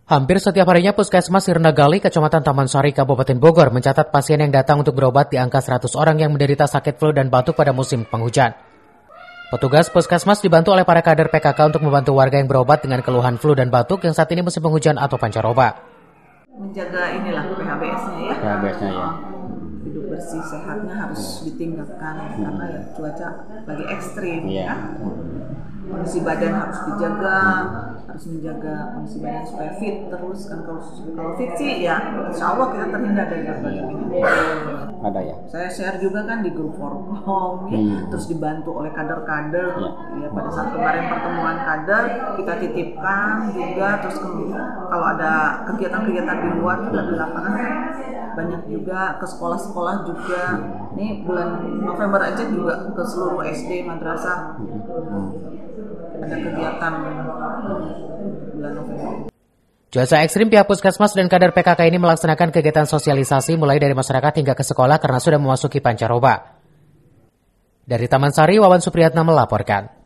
Hampir setiap harinya Puskesmas Sirna Gali, Kecamatan Taman Sari, Kabupaten Bogor mencatat pasien yang datang untuk berobat di angka 100 orang yang menderita sakit flu dan batuk pada musim penghujan. Petugas Puskesmas dibantu oleh para kader PKK untuk membantu warga yang berobat dengan keluhan flu dan batuk yang saat ini musim penghujan atau pancaroba. Menjaga inilah PHBS-nya ya. PHBS-nya ya. Hidup bersih sehatnya harus ditingkatkan karena ya cuaca lagi ekstrim ya. Kondisi badan harus dijaga, harus menjaga kondisi badan supaya fit terus kan. Kalau fit sih ya insya Allah kita terhindar dari berbagai penyakit. Ada ya. Saya share juga kan di grup Forkom ya, terus dibantu oleh kader-kader ya. Pada saat kemarin pertemuan kader kita titipkan juga, terus kalau ada kegiatan-kegiatan di luar juga di lapangan kan banyak juga, ke sekolah-sekolah juga. Nih bulan November aja juga ke seluruh SD, madrasah ada kegiatan bulan November. Cuaca ekstrim, pihak Puskesmas dan kader PKK ini melaksanakan kegiatan sosialisasi mulai dari masyarakat hingga ke sekolah karena sudah memasuki pancaroba. Dari Taman Sari, Wawan Supriyatna melaporkan.